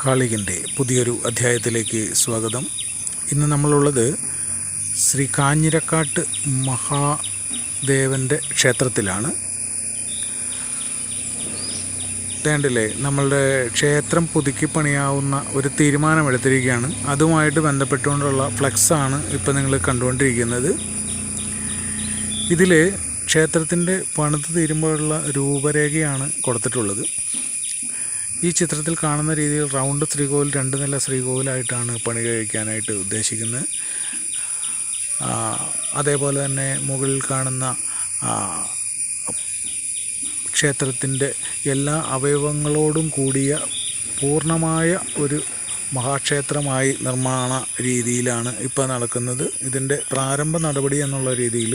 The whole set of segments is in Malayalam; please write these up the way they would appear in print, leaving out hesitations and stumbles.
കാളികൻ്റെ പുതിയൊരു അധ്യായത്തിലേക്ക് സ്വാഗതം. ഇന്ന് നമ്മളുള്ളത് ശ്രീ കാഞ്ഞിരക്കാട്ട് മഹാദേവൻ്റെ ക്ഷേത്രത്തിലാണ്. വേണ്ടില്ലേ, നമ്മളുടെ ക്ഷേത്രം പുതുക്കി പണിയാവുന്ന ഒരു തീരുമാനമെടുത്തിരിക്കുകയാണ്. അതുമായിട്ട് ബന്ധപ്പെട്ടുകൊണ്ടുള്ള ഫ്ലെക്സാണ് ഇപ്പോൾ നിങ്ങൾ കണ്ടുകൊണ്ടിരിക്കുന്നത്. ഇതിൽ ക്ഷേത്രത്തിൻ്റെ പണിത് തീരുമ്പോഴുള്ള രൂപരേഖയാണ് കൊടുത്തിട്ടുള്ളത്. ഈ ചിത്രത്തിൽ കാണുന്ന രീതിയിൽ റൗണ്ട് ശ്രീകോവിൽ 2 നില ശ്രീകോവിലായിട്ടാണ് പണി കഴിക്കാനായിട്ട് ഉദ്ദേശിക്കുന്നത്. അതേപോലെ തന്നെ മുകളിൽ കാണുന്ന ക്ഷേത്രത്തിൻ്റെ എല്ലാ അവയവങ്ങളോടും കൂടിയ പൂർണ്ണമായ ഒരു മഹാക്ഷേത്രമായി നിർമ്മാണ രീതിയിലാണ് ഇപ്പോൾ നടക്കുന്നത്. ഇതിൻ്റെ പ്രാരംഭ നടപടി എന്നുള്ള രീതിയിൽ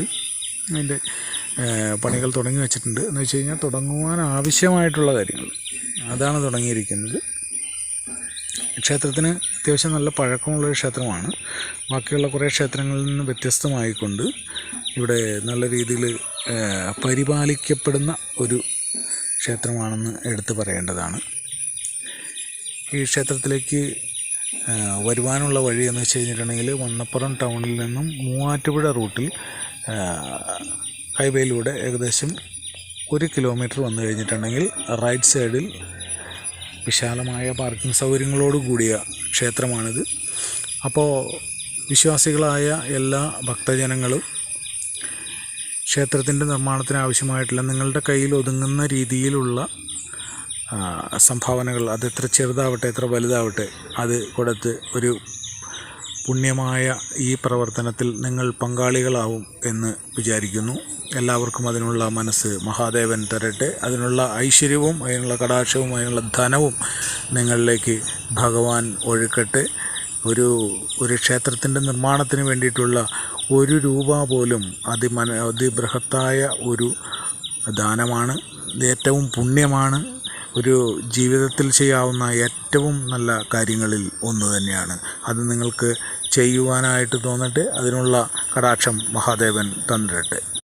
ഇതിൻ്റെ പണികൾ തുടങ്ങി വെച്ചിട്ടുണ്ട്. എന്ന് വെച്ച് കഴിഞ്ഞാൽ തുടങ്ങുവാൻ ആവശ്യമായിട്ടുള്ള കാര്യങ്ങൾ അതാണ് തുടങ്ങിയിരിക്കുന്നത്. ക്ഷേത്രത്തിന് അത്യാവശ്യം നല്ല പഴക്കമുള്ളൊരു ക്ഷേത്രമാണ്. ബാക്കിയുള്ള കുറേ ക്ഷേത്രങ്ങളിൽ നിന്ന് വ്യത്യസ്തമായിക്കൊണ്ട് ഇവിടെ നല്ല രീതിയിൽ പരിപാലിക്കപ്പെടുന്ന ഒരു ക്ഷേത്രമാണെന്ന് എടുത്തു പറയേണ്ടതാണ്. ഈ ക്ഷേത്രത്തിലേക്ക് വരുവാനുള്ള വഴി എന്ന് വെച്ച് കഴിഞ്ഞിട്ടുണ്ടെങ്കിൽ വണ്ണപ്പുറം ടൗണിൽ നിന്നും മൂവാറ്റുപുഴ റൂട്ടിൽ ഹൈവേയിലൂടെ ഏകദേശം 1 കിലോമീറ്റർ വന്നു കഴിഞ്ഞിട്ടുണ്ടെങ്കിൽ റൈറ്റ് സൈഡിൽ വിശാലമായ പാർക്കിംഗ് സൗകര്യങ്ങളോട് കൂടിയ ക്ഷേത്രമാണിത്. അപ്പോൾ വിശ്വാസികളായ എല്ലാ ഭക്തജനങ്ങളും ക്ഷേത്രത്തിൻ്റെ നിർമ്മാണത്തിന് ആവശ്യമായിട്ടുള്ള നിങ്ങളുടെ കയ്യിൽ ഒതുങ്ങുന്ന രീതിയിലുള്ള സംഭാവനകൾ, അത് എത്ര ചെറുതാവട്ടെ എത്ര വലുതാവട്ടെ, അത് കൊടുത്ത് ഒരു പുണ്യമായ ഈ പ്രവർത്തനത്തിൽ നിങ്ങൾ പങ്കാളികളാവും എന്ന് വിചാരിക്കുന്നു. എല്ലാവർക്കും അതിനുള്ള മനസ്സ് മഹാദേവൻ തരട്ടെ. അതിനുള്ള ഐശ്വര്യവും അതിനുള്ള കടാക്ഷവും അതിനുള്ള ധനവും നിങ്ങളിലേക്ക് ഭഗവാൻ ഒഴുക്കട്ടെ. ഒരു ക്ഷേത്രത്തിൻ്റെ നിർമ്മാണത്തിന് വേണ്ടിയിട്ടുള്ള 1 രൂപ പോലും അതിബൃഹത്തായ ഒരു ദാനമാണ്. ഇത് ഏറ്റവും പുണ്യമാണ്. ഒരു ജീവിതത്തിൽ ചെയ്യാവുന്ന ഏറ്റവും നല്ല കാര്യങ്ങളിൽ ഒന്ന് തന്നെയാണ്. അത് നിങ്ങൾക്ക് ചെയ്യുവാനായിട്ട് തോന്നട്ടെ. അതിനുള്ള കടാക്ഷം മഹാദേവൻ തന്നിരട്ടെ.